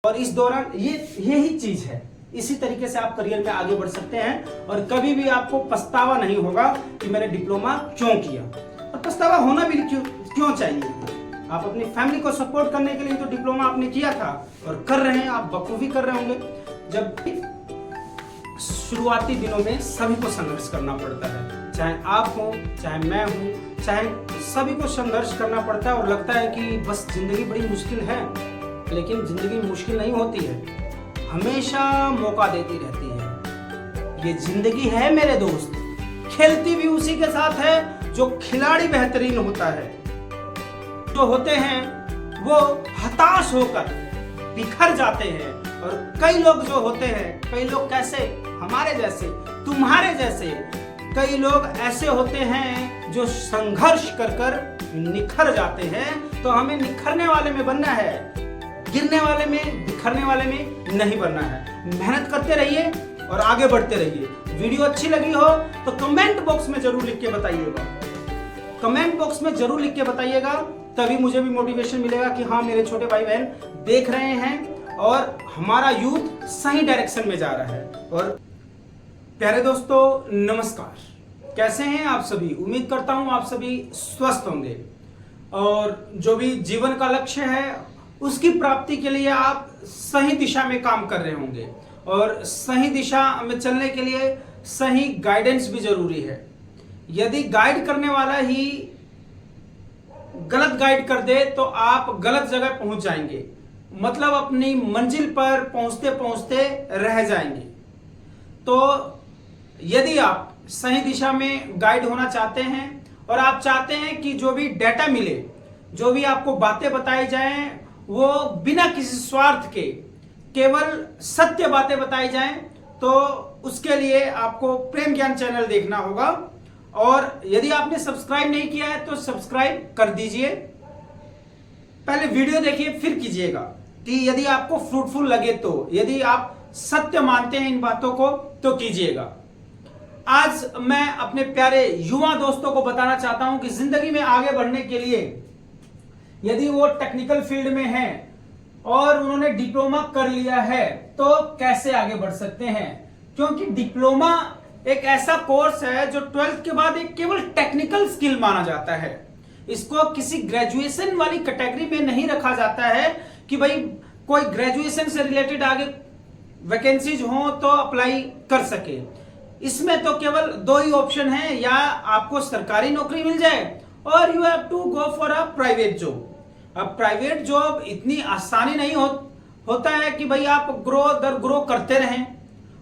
और इस दौरान यही चीज है, इसी तरीके से आप करियर में आगे बढ़ सकते हैं और कभी भी आपको पछतावा नहीं होगा कि मैंने डिप्लोमा क्यों किया। और पछतावा होना भी क्यों चाहिए। आप अपनी फैमिली को सपोर्ट करने के लिए तो डिप्लोमा आपने किया था और कर रहे हैं, आप बखूबी कर रहे होंगे। जब शुरुआती दिनों में सभी को संघर्ष करना पड़ता है, चाहे आप हो चाहे मैं हूं, चाहे सभी को संघर्ष करना पड़ता है और लगता है कि बस जिंदगी बड़ी मुश्किल है, लेकिन जिंदगी मुश्किल नहीं होती है, हमेशा मौका देती रहती है। ये जिंदगी है मेरे दोस्त, खेलती भी उसी के साथ है जो खिलाड़ी बेहतरीन होता है। जो होते हैं वो हताश होकर बिखर जाते हैं और कई लोग जो होते हैं, कई लोग कैसे, हमारे जैसे, तुम्हारे जैसे कई लोग ऐसे होते हैं जो संघर्ष कर कर निखर जाते हैं। तो हमें निखरने वाले में बनना है, गिरने वाले में, बिखरने वाले में नहीं बनना है। मेहनत करते रहिए और आगे बढ़ते रहिए। वीडियो अच्छी लगी हो तो कमेंट बॉक्स में जरूर लिख के बताइएगा, कमेंट बॉक्स में जरूर लिख के बताइएगा, तभी मुझे भी मोटिवेशन मिलेगा कि हाँ मेरे छोटे भाई बहन देख रहे हैं और हमारा यूथ सही डायरेक्शन में जा रहा है। और प्यारे दोस्तों नमस्कार, कैसे हैं आप सभी। उम्मीद करता हूं आप सभी स्वस्थ होंगे और जो भी जीवन का लक्ष्य है उसकी प्राप्ति के लिए आप सही दिशा में काम कर रहे होंगे और सही दिशा में चलने के लिए सही गाइडेंस भी जरूरी है। यदि गाइड करने वाला ही गलत गाइड कर दे तो आप गलत जगह पहुंच जाएंगे, मतलब अपनी मंजिल पर पहुंचते पहुंचते रह जाएंगे। तो यदि आप सही दिशा में गाइड होना चाहते हैं और आप चाहते हैं कि जो भी डेटा मिले, जो भी आपको बातें बताई जाएं वो बिना किसी स्वार्थ के केवल सत्य बातें बताई जाएं, तो उसके लिए आपको प्रेम ज्ञान चैनल देखना होगा। और यदि आपने सब्सक्राइब नहीं किया है तो सब्सक्राइब कर दीजिए। पहले वीडियो देखिए फिर कीजिएगा कि यदि आपको फ्रूटफुल लगे तो, यदि आप सत्य मानते हैं इन बातों को तो कीजिएगा। आज मैं अपने प्यारे युवा दोस्तों को बताना चाहता हूं कि जिंदगी में आगे बढ़ने के लिए यदि वो टेक्निकल फील्ड में हैं और उन्होंने डिप्लोमा कर लिया है तो कैसे आगे बढ़ सकते हैं। क्योंकि डिप्लोमा एक ऐसा कोर्स है जो 12th के बाद एक केवल टेक्निकल स्किल माना जाता है। इसको किसी ग्रेजुएशन वाली कैटेगरी में नहीं रखा जाता है कि भाई कोई ग्रेजुएशन से रिलेटेड आगे वैकेंसीज हो तो अप्लाई कर सके। इसमें तो केवल दो ही ऑप्शन है, या आपको सरकारी नौकरी मिल जाए और you have to go for a private job. अब प्राइवेट जॉब इतनी आसानी नहीं होता है कि भाई आप ग्रो दर ग्रो करते रहें,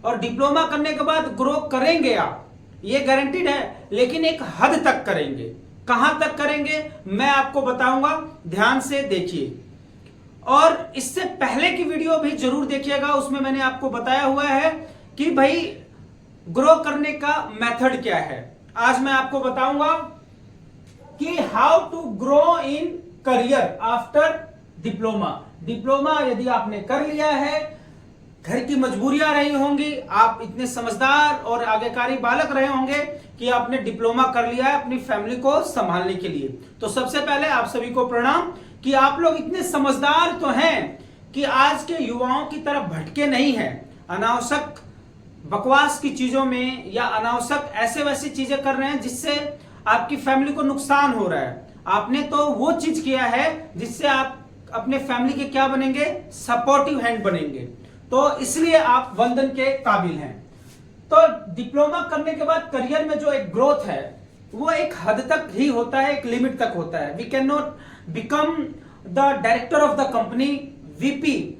और डिप्लोमा करने के बाद ग्रो करेंगे आप, ये गारंटीड है, लेकिन एक हद तक करेंगे। कहां तक करेंगे मैं आपको बताऊंगा, ध्यान से देखिए। और इससे पहले की वीडियो भी जरूर देखिएगा, उसमें मैंने आपको बताया हुआ है कि भाई ग्रो करने का मेथड क्या है। आज मैं आपको बताऊंगा कि how to grow in career after diploma. Diploma यदि आपने कर लिया है, घर की मजबूरियां रही होंगी, आप इतने समझदार और आज्ञाकारी बालक रहे होंगे कि आपने डिप्लोमा कर लिया है अपनी फैमिली को संभालने के लिए। तो सबसे पहले आप सभी को प्रणाम कि आप लोग इतने समझदार तो हैं कि आज के युवाओं की तरफ भटके नहीं हैं अनावश्यक बकवास की चीजों में, या अनावश्यक ऐसे वैसी चीजें कर रहे हैं जिससे आपकी फैमिली को नुकसान हो रहा है। आपने तो वो चीज किया है जिससे आप अपने फैमिली के क्या बनेंगे, सपोर्टिव हैंड बनेंगे। तो इसलिए आप वंदन के काबिल हैं। तो डिप्लोमा करने के बाद करियर में जो एक ग्रोथ है वो एक हद तक ही होता है, एक लिमिट तक होता है। We can not become the director of the company, VP,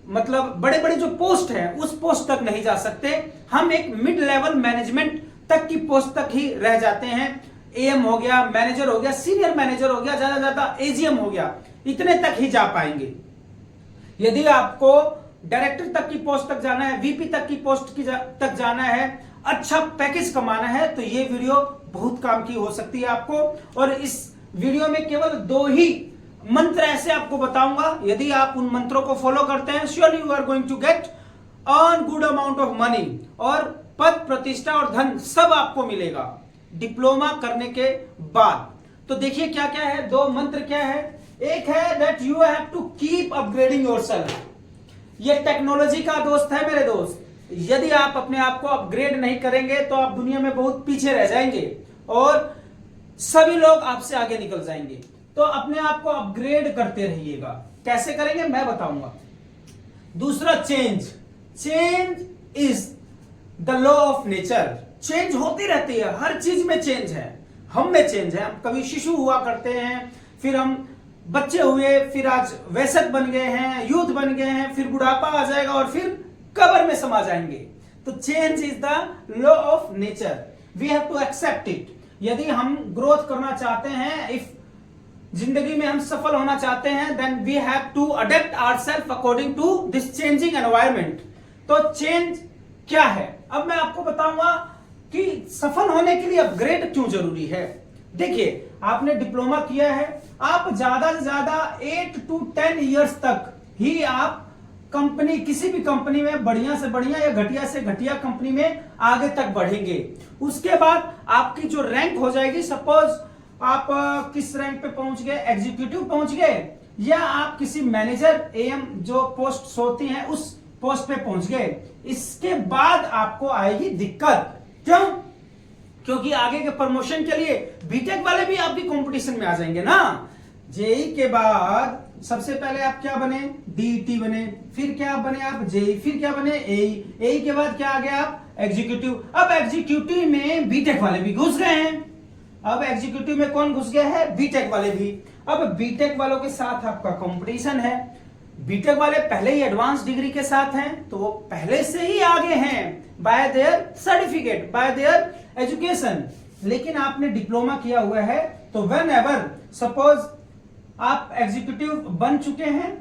मतलब बड़े बड़े जो पोस्ट है उस पोस्ट तक नहीं जा सकते। हम एक मिड लेवल मैनेजमेंट तक की पोस्ट तक ही रह जाते हैं। एएम हो गया, मैनेजर हो गया, सीनियर मैनेजर हो गया, ज्यादा ज्यादा एजीएम हो गया, इतने तक ही जा पाएंगे। यदि आपको डायरेक्टर तक की पोस्ट तक जाना है, वीपी तक की पोस्ट तक जाना है, अच्छा पैकेज कमाना है, तो ये वीडियो बहुत काम की हो सकती है आपको। और इस वीडियो में केवल दो ही मंत्र ऐसे आपको बताऊंगा, यदि आप उन मंत्रों को फॉलो करते हैं, surely you are going to get earn good amount of money, और पद, प्रतिष्ठा और धन सब आपको मिलेगा डिप्लोमा करने के बाद। तो देखिए क्या क्या है, दो मंत्र क्या है। एक है that you have to keep upgrading yourself. ये टेक्नोलॉजी का दोस्त है मेरे दोस्त। यदि आप अपने आप को अपग्रेड नहीं करेंगे तो आप दुनिया में बहुत पीछे रह जाएंगे और सभी लोग आपसे आगे निकल जाएंगे। तो अपने आप को अपग्रेड करते रहिएगा। कैसे करेंगे मैं बताऊंगा। दूसरा, change is the law of nature. Change होती रहती है, हर चीज में चेंज है, हम में चेंज है। हम कभी शिशु हुआ करते हैं, फिर हम बच्चे हुए, फिर आज वयस्क बन गए हैं, यूथ बन गए हैं, फिर बुढ़ापा आ जाएगा और फिर कब्र में समा जाएंगे। तो change is the law of nature, we have to accept it. यदि हम ग्रोथ करना चाहते हैं, इफ जिंदगी में हम सफल होना चाहते हैं, then we have to adapt ourselves according to this changing environment. तो चेंज क्या है, अब मैं आपको बताऊंगा कि सफल होने के लिए अपग्रेड क्यों जरूरी है। देखिए, आपने डिप्लोमा किया है, आप ज्यादा से ज्यादा 8 to 10 इयर्स तक ही आप कंपनी, किसी भी कंपनी में बढ़िया से बढ़िया या घटिया से घटिया कंपनी में आगे तक बढ़ेंगे। उसके बाद आपकी जो रैंक हो जाएगी, सपोज आप किस रैंक पे पहुंच गए, एग्जीक्यूटिव पहुंच गए, या आप किसी मैनेजर एएम जो पोस्ट होती हैं उस पोस्ट पे पहुंच गए, इसके बाद आपको आएगी दिक्कत। क्यों? क्योंकि आगे के प्रमोशन के लिए बीटेक वाले भी आपकी कंपटीशन में आ जाएंगे ना। जेई के बाद सबसे पहले आप क्या बने, डीईटी बने, फिर क्या बने आप, जेई, फिर क्या बने, एई के बाद क्या आ गया आप, एग्जीक्यूटिव। अब एग्जीक्यूटिव में बीटेक वाले भी घुस गए हैं। अब एग्जीक्यूटिव में कौन घुस गया है, बीटेक वाले भी। अब बीटेक वालों के साथ आपका कंपटीशन है। बीटेक वाले पहले ही एडवांस डिग्री के साथ हैं, तो वो पहले से ही आगे हैं bye there certificate, bye there education. लेकिन आपने डिप्लोमा किया हुआ है, तो व्हेन एवर सपोज आप एग्जीक्यूटिव बन चुके हैं,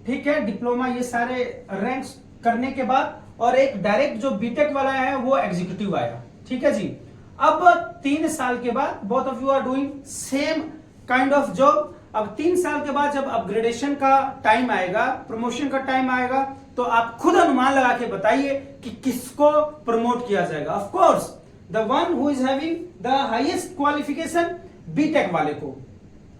ठीक है, डिप्लोमा ये सारे रैंक्स करने के बाद, और एक डायरेक्ट जो बीटेक वाला है वो एग्जीक्यूटिव आया, ठीक है जी। अब 3 साल के बाद both of you are doing same kind of job. अब 3 साल के बाद जब अपग्रेडेशन का टाइम आएगा, प्रमोशन का टाइम आएगा, तो आप खुद अनुमान लगा के बताइए कि किसको प्रमोट किया जाएगा। Of course the one who is having the highest qualification, BTech वाले को।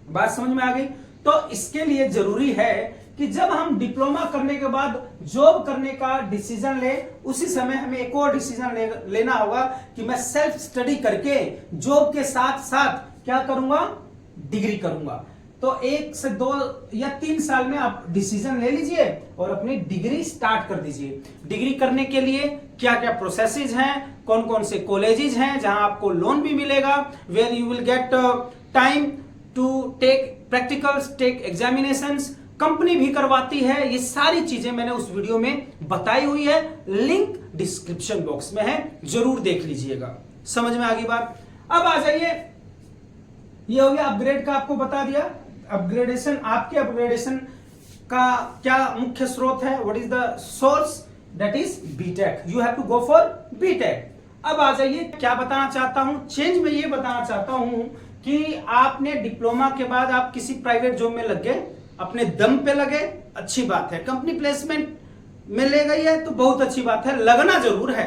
बात समझ में आ गई? तो इसके लिए जरूरी है कि जब हम डिप्लोमा करने के बाद जॉब करने का डिसीजन ले, उसी समय हमें एक और डिसीजन लेना होगा कि मैं सेल्फ स्टडी करके जॉब के साथ साथ क्या करूंगा, डिग्री करूंगा। तो 1 से 2 या 3 साल में आप डिसीजन ले लीजिए और अपनी डिग्री स्टार्ट कर दीजिए। डिग्री करने के लिए क्या क्या प्रोसेसेस हैं, कौन कौन से कॉलेजेस हैं जहां आपको लोन भी मिलेगा, where you will get time to take practicals, take examinations, company भी करवाती है। ये सारी चीजें मैंने उस वीडियो में बताई हुई है, लिंक डिस्क्रिप्शन बॉक्स में है, जरूर देख लीजिएगा। समझ में आ गई बात? अब आ जाइए, ये हो गया अपग्रेड का, आपको बता दिया। अपग्रेडेशन, आपके अपग्रेडेशन का क्या मुख्य स्रोत है, what is the source, that is BTech. You have to go for BTech. अब आ जाइए, क्या बताना चाहता हूं, चेंज में ये बताना चाहता हूं कि आपने डिप्लोमा के बाद आप किसी प्राइवेट जॉब में लग गए, अपने दम पे लगे, अच्छी बात है। कंपनी प्लेसमेंट में ले गई है तो बहुत अच्छी बात है, लगना जरूर है,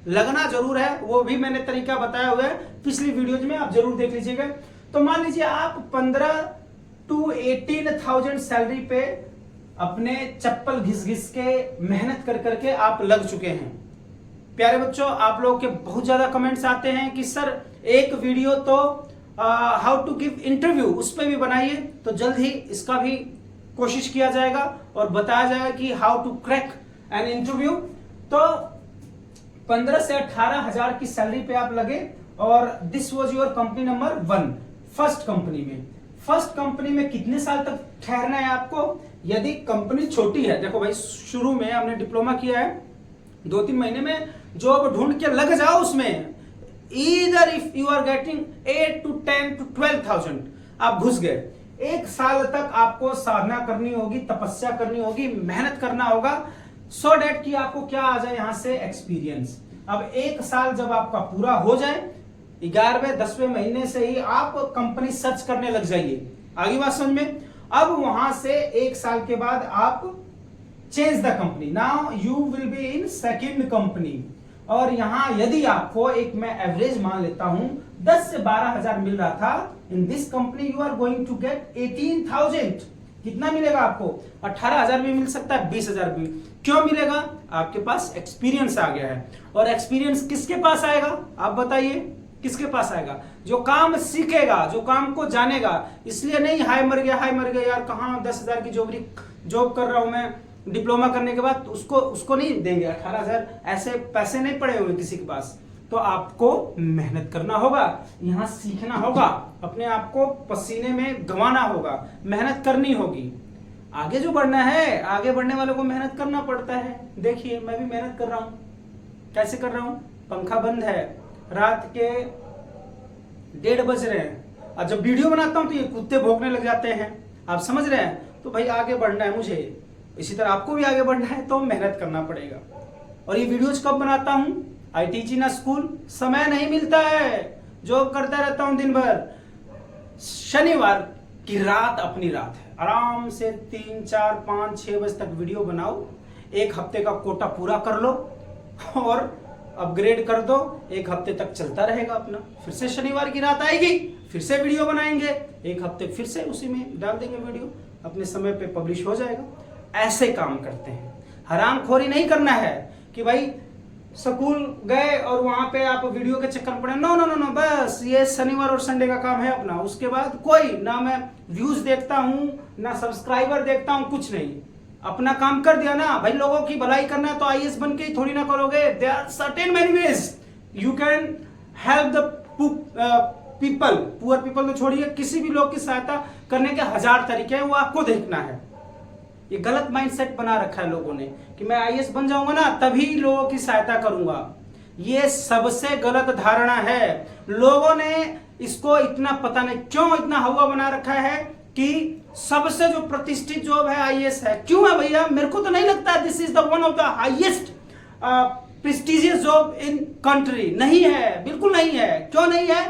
लगना जरूर है। वो भी मैंने तरीका बताया हुआ है पिछली वीडियोज में, आप जरूर देख लीजिएगा। तो मान लीजिए आप 15 to 18,000 सैलरी पे अपने चप्पल घिस घिस के मेहनत कर करके आप लग चुके हैं। प्यारे बच्चों, आप लोगों के बहुत ज्यादा कमेंट्स आते हैं कि सर एक वीडियो तो हाउ टू गिव इंटरव्यू उस पर भी बनाइए, तो जल्द ही इसका भी कोशिश किया जाएगा और बताया जाएगा कि how to crack an interview. तो 15 से 18,000 की सैलरी पे आप लगे और this was your company number 1, first company में। फर्स्ट कंपनी में कितने साल तक ठहरना है आपको? यदि कंपनी छोटी है, देखो भाई शुरू में हमने डिप्लोमा किया है, 2-3 महीने में जॉब ढूंढ के लग जाओ उसमें। Either if you are getting 8 to 10 to 12,000, आप घुस गए। 1 साल तक आपको साधना करनी होगी, तपस्या करनी होगी, मेहनत करना होगा, सो डेट कि आपको क्या आ जाए यहां से एक्सपीरियंस। अब 1 साल जब आपका पूरा हो जाए, 11वें 10वें महीने से ही आप कंपनी सर्च करने लग जाइए। आगे बात समझ में? अब वहां से 1 साल के बाद आप change the company, now you will be in second company. और यहां यदि आपको, एक मैं एवरेज मान लेता हूं, 10 से 12,000 मिल रहा था, in this company you are going to get 18,000। कितना मिलेगा आपको? 18,000 भी मिल सकता है, 20,000 भी। क्यों मिलेगा? आपके पास एक्सपीरियंस आ गया है। और एक्सपीरियंस किसके पास आएगा? आप बताइए, किसके पास आएगा? जो काम सीखेगा, जो काम को जानेगा। इसलिए नहीं हाय मर गया यार, कहाँ 10,000 की जॉब कर रहा हूं मैं डिप्लोमा करने के बाद, उसको नहीं देंगे 18,000। ऐसे पैसे नहीं पड़े हुए किसी के पास। तो आपको मेहनत करना होगा, यहाँ सीखना होगा, अपने आप को पसीने में गंवाना होगा, मेहनत करनी होगी। आगे जो बढ़ना है, आगे बढ़ने वालों को मेहनत करना पड़ता है। देखिए मैं भी मेहनत कर रहा हूँ। कैसे कर रहा हूँ? पंखा बंद है, रात के 1:30 बज रहे हैं, और जब वीडियो बनाता हूँ तो ये कुत्ते भौंकने लग जाते हैं। आप समझ रहे हैं? तो भाई आगे बढ़ना है मुझे, इसी तरह आपको भी आगे बढ़ना है, तो मेहनत करना पड़ेगा। और ये वीडियोज कब बनाता हूँ? आई टीच इन स्कूल, समय नहीं मिलता है, जॉब करता रहता हूँ दिन भर। शनिवार की रात अपनी रात है, आराम से 3, 4, 5, 6 बजे तक वीडियो बनाओ, एक हफ्ते का कोटा पूरा कर लो और अपग्रेड कर दो, एक हफ्ते तक चलता रहेगा अपना। फिर से शनिवार की रात आएगी, फिर से वीडियो बनाएंगे, एक हफ्ते फिर से उसी में डाल देंगे वीडियो, अपने समय पे पब्लिश हो जाएगा। ऐसे काम करते हैं। हरामखोरी नहीं करना है कि भाई स्कूल गए और वहां पे आप वीडियो के चक्कर में पड़े। नो नो नो नो, बस ये शनिवार और संडे का काम है अपना। उसके बाद कोई ना मैं व्यूज देखता हूं, ना सब्सक्राइबर देखता हूं, कुछ नहीं। अपना काम कर दिया ना भाई। लोगों की भलाई करना है तो आईएएस बन के ही थोड़ी ना करोगे। There are certain many ways you can help the people. Poor people तो छोड़िए, किसी भी लोग की सहायता करने के 1000 तरीके हैं, वो आपको देखना है। ये गलत माइंडसेट बना रखा है लोगों ने कि मैं आईएएस बन जाऊंगा ना तभी लोगों की सहायता करूंगा। ये सबसे गलत धारणा है। लोगों ने इसको इतना पता नहीं क्यों इतना हवा बना रखा है कि सबसे जो प्रतिष्ठित जॉब है आईएएस है। क्यों है भैया? मेरे को तो नहीं लगता this is the one of the highest prestigious job in country. नहीं है, बिल्कुल नहीं है। क्यों नहीं है?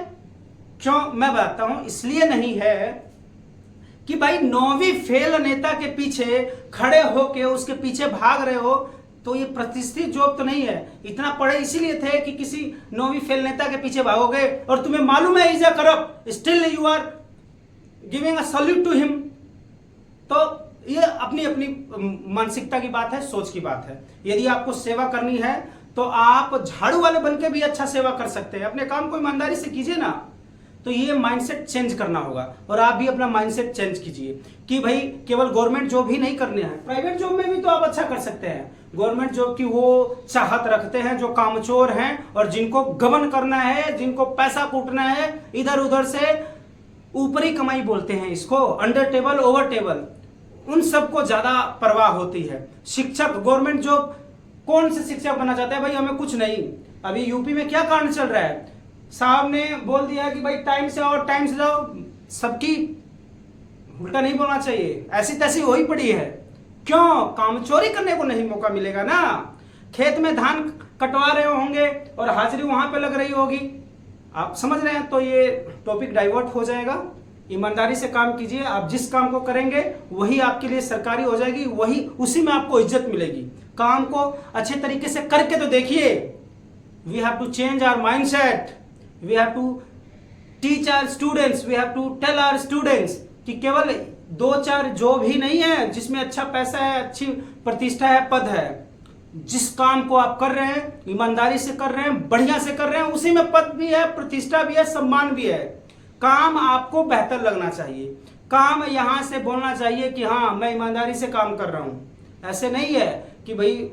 क्यों मैं बताता हूं। इसलिए नहीं है कि भाई 9वीं फेल नेता के पीछे खड़े होके उसके पीछे भाग रहे हो, तो ये प्रतिष्ठित जॉब तो नहीं है। इतना पढ़े इसीलिए थे कि किसी 9वीं फेल नेता के पीछे भागोगे और तुम्हें मालूम है is a corrupt, still you are giving a salute to him. तो ये अपनी अपनी मानसिकता की बात है, सोच की बात है। यदि आपको सेवा करनी है तो आप झाड़ू वाले बनके भी अच्छा सेवा कर सकते हैं। अपने काम को ईमानदारी से कीजिए ना। तो ये माइंडसेट चेंज करना होगा और आप भी अपना माइंडसेट चेंज कीजिए कि भाई केवल गवर्नमेंट जॉब ही नहीं करने हैं, प्राइवेट जॉब में भी तो आप अच्छा कर सकते हैं। गवर्नमेंट जॉब की वो चाहत रखते हैं जो कामचोर हैं और जिनको गबन करना है, जिनको पैसा कूटना है, इधर उधर से ऊपरी कमाई बोलते हैं इसको, अंडर टेबल ओवर टेबल, उन सबको ज्यादा परवाह होती है। शिक्षक, गवर्नमेंट जॉब, कौन से शिक्षक बनना चाहता है? भाई हमें कुछ नहीं। अभी यूपी में क्या कांड चल रहा है? साहब ने बोल दिया कि भाई टाइम से आओ, टाइम से जाओ। सबकी उल्टा नहीं बोलना चाहिए, ऐसी तैसी हो ही पड़ी है। क्यों? काम चोरी करने को नहीं मौका मिलेगा ना। खेत में धान कटवा रहे होंगे और हाजिरी वहां पे लग रही होगी। आप समझ रहे हैं? तो ये टॉपिक डाइवर्ट हो जाएगा। ईमानदारी से काम कीजिए। आप जिस काम को करेंगे वही आपके लिए सरकारी हो जाएगी, वही उसी में आपको इज्जत मिलेगी। काम को अच्छे तरीके से करके तो देखिए। We have to change our mindset, we have to teach our students, we have to tell our students कि केवल 2-4 जॉब ही नहीं है जिसमें अच्छा पैसा है, अच्छी प्रतिष्ठा है, पद है। जिस काम को आप कर रहे हैं, ईमानदारी से कर रहे हैं, बढ़िया से कर रहे हैं, उसी में पद भी है, प्रतिष्ठा भी है, सम्मान भी है। काम आपको बेहतर लगना चाहिए। काम यहां से बोलना चाहिए कि हाँ मैं ईमानदारी से काम कर रहा हूं। ऐसे नहीं है कि भाई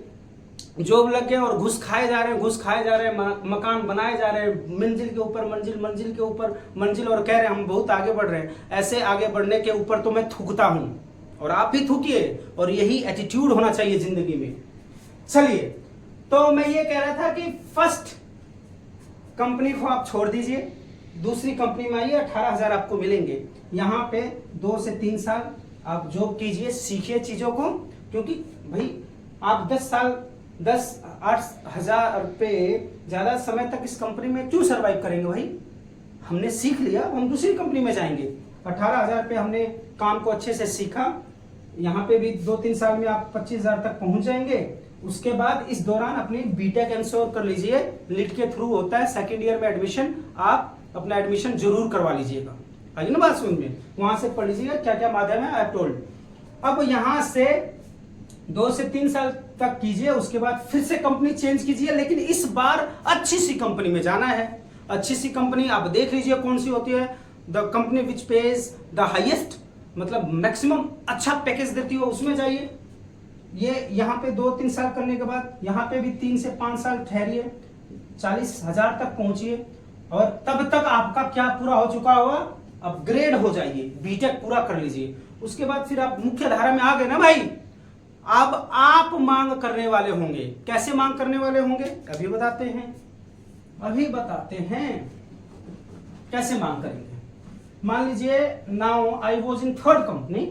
जॉब लग गए और घुस खाए जा रहे हैं, घुस खाए जा रहे हैं, मकान बनाए जा रहे हैं, मंजिल के ऊपर मंजिल, मंजिल के ऊपर मंजिल, और कह रहे हैं हम बहुत आगे बढ़ रहे हैं। ऐसे आगे बढ़ने के ऊपर तो मैं थूकता हूं और आप भी थूकिए, और यही एटीट्यूड होना चाहिए जिंदगी में। चलिए, तो मैं ये कह रहा था कि फर्स्ट कंपनी को आप छोड़ दीजिए, दूसरी कंपनी में आइए, 18,000 आपको मिलेंगे। यहाँ पे 2 से 3 साल आप जॉब कीजिए, सीखिए चीजों को, क्योंकि भाई आप 10-8,000 रुपये ज्यादा समय तक इस कंपनी में क्यों सरवाइव करेंगे? भाई हमने सीख लिया, हम दूसरी कंपनी में जाएंगे। 18,000 पे हमने काम को अच्छे से सीखा, यहाँ पे भी 2-3 साल में आप 25,000 तक पहुंच जाएंगे। उसके बाद इस दौरान अपनी बीटेक इंश्योर कर लीजिए, लीड के थ्रू होता है, सेकेंड ईयर में एडमिशन, आप अपना एडमिशन जरूर करवा लीजिएगा। आइए ना बात सुन में, वहां से पढ़ लीजिएगा क्या क्या माध्यम है, आई टोल्ड। अब यहां से 2 से 3 साल तक कीजिए, उसके बाद फिर से कंपनी चेंज कीजिए, लेकिन इस बार अच्छी सी कंपनी में जाना है। अच्छी सी कंपनी आप देख लीजिए कौन सी होती है। The company which page the highest, मतलब मैक्सिमम अच्छा पैकेज देती हो, उसमें जाइए। ये यहाँ पे 2-3 साल करने के बाद यहाँ पे भी 3 से 5 साल ठहरिए, 40,000 तक पहुंचिए, और तब तक आपका क्या पूरा हो चुका होगा, अपग्रेड हो जाइए, बीटेक पूरा कर लीजिए। उसके बाद फिर आप मुख्य धारा में आ गए ना भाई, अब आप मांग करने वाले होंगे। कैसे मांग करने वाले होंगे अभी बताते हैं, कैसे मांग करेंगे। मान लीजिए now I was in third company,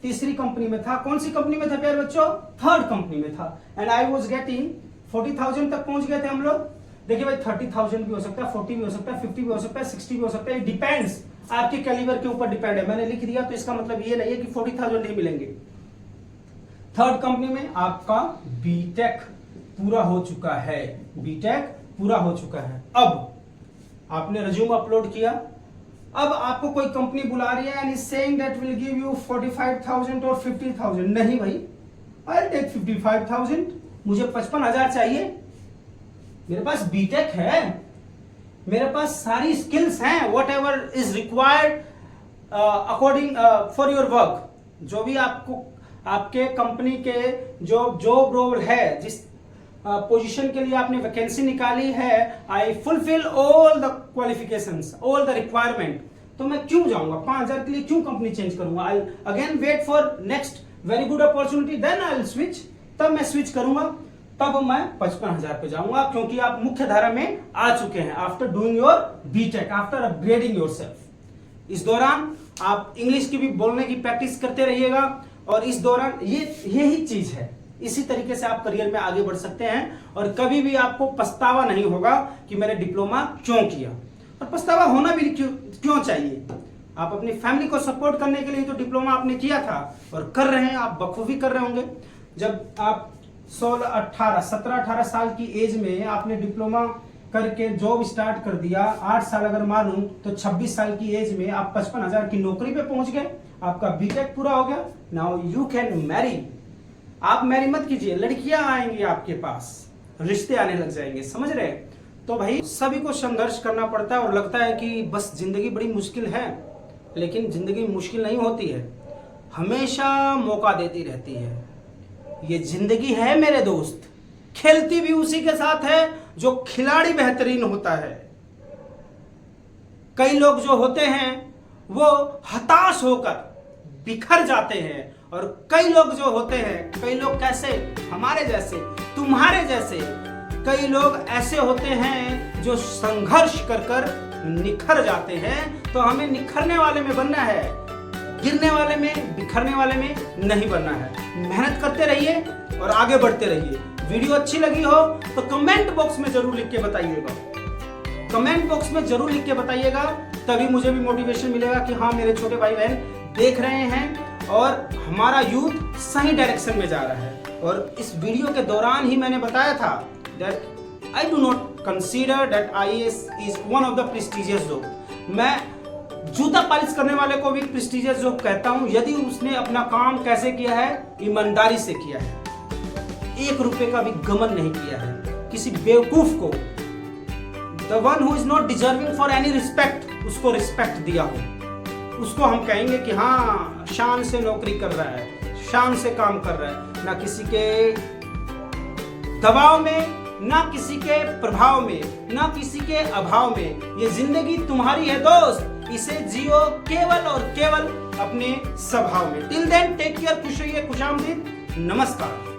तीसरी कंपनी में था। कौन सी कंपनी में था प्यारे बच्चों? थर्ड कंपनी में था। एंड आई वॉज गेटिंग 40,000 तक पहुंच गए थे हम लोग। देखिए भाई 30,000 भी हो सकता है, 40 भी हो सकता है, 50 भी हो सकता है, 60 भी हो सकता है, डिपेंड्स, आपके कैलिबर के ऊपर डिपेंड है। मैंने लिख दिया तो इसका मतलब ये नहीं है कि 40,000 नहीं मिलेंगे। थर्ड कंपनी में आपका बीटेक पूरा हो चुका है, बीटेक पूरा हो चुका है। अब आपने रिज्यूम अपलोड किया, अब आपको कोई कंपनी बुला रही है and is saying that will give you 45,000 और 50,000। नहीं भाई, आई टेक 55,000, मुझे 55,000 चाहिए। मेरे पास बीटेक है, मेरे पास सारी स्किल्स हैं, what ever is required according for your work. जो भी आपको आपके कंपनी के जो जॉब रोल है, जिस पोजीशन के लिए आपने वैकेंसी निकाली है, I fulfil all the qualifications, all the requirement. तो मैं क्यों जाऊंगा 5,000 के लिए, क्यों कंपनी चेंज करूंगा? I again wait for next very good opportunity, then I will switch. तब मैं स्विच करूंगा, तब मैं 55,000 पे जाऊंगा, क्योंकि आप मुख्य धारा में आ चुके हैं after doing your BTech, after upgrading yourself. इस दौरान आप इंग्लिश की भी बोलने की प्रैक्टिस करते रहिएगा, और इस दौरान यही चीज है। इसी तरीके से आप करियर में आगे बढ़ सकते हैं, और कभी भी आपको पछतावा नहीं होगा कि मैंने डिप्लोमा क्यों किया। और पछतावा होना भी क्यों चाहिए? आप अपनी फैमिली को सपोर्ट करने के लिए तो डिप्लोमा आपने किया था, और कर रहे हैं, आप बखूबी कर रहे होंगे। जब आप 17-18 साल की एज में आपने डिप्लोमा करके जॉब स्टार्ट कर दिया, 8 साल अगर मानूं तो 26 साल की एज में आप 55,000 की नौकरी पे पहुंच गए, आपका बीटेक पूरा हो गया। Now you can marry. आप मैरी मत कीजिए, लड़कियां आएंगी आपके पास, रिश्ते आने लग जाएंगे, समझ रहे? तो भाई सभी को संघर्ष करना पड़ता है, और लगता है कि बस जिंदगी बड़ी मुश्किल है, लेकिन जिंदगी मुश्किल नहीं होती है, हमेशा मौका देती रहती है। ये जिंदगी है मेरे दोस्त, खेलती भी उसी के साथ है जो खिलाड़ी बेहतरीन होता है। कई लोग जो होते हैं वो हताश होकर बिखर जाते हैं, और कई लोग जो होते हैं, कई लोग कैसे, हमारे जैसे, तुम्हारे जैसे, कई लोग ऐसे होते हैं जो संघर्ष कर कर निखर जाते हैं। तो हमें निखरने वाले में बनना है, गिरने वाले में, बिखरने वाले में नहीं बनना है। मेहनत करते रहिए और आगे बढ़ते रहिए। वीडियो अच्छी लगी हो तो कमेंट बॉक्स में जरूर लिख के बताइएगा, कमेंट बॉक्स में जरूर लिख के बताइएगा, तभी मुझे भी मोटिवेशन मिलेगा कि हाँ मेरे छोटे भाई बहन देख रहे हैं और हमारा यूथ सही डायरेक्शन में जा रहा है। और इस वीडियो के दौरान ही मैंने बताया था that I do not consider that IAS is one of the prestigious job. मैं जूता पॉलिश करने वाले को भी प्रेस्टिजियस जॉब कहता हूं, यदि उसने अपना काम कैसे किया है, ईमानदारी से किया है, 1 रुपए का भी गमन नहीं किया है। किसी बेवकूफ को, the one who is not deserving for any respect, उसको रिस्पेक्ट दिया हो, उसको हम कहेंगे कि हाँ शान से नौकरी कर रहा है, शान से काम कर रहा है, ना किसी के दबाव में, ना किसी के प्रभाव में, ना किसी के अभाव में। ये जिंदगी तुम्हारी है दोस्त, इसे जियो केवल और केवल अपने स्वभाव में। टिल देन टेक केयर, खुश रहिए, खुशामदीद, नमस्कार।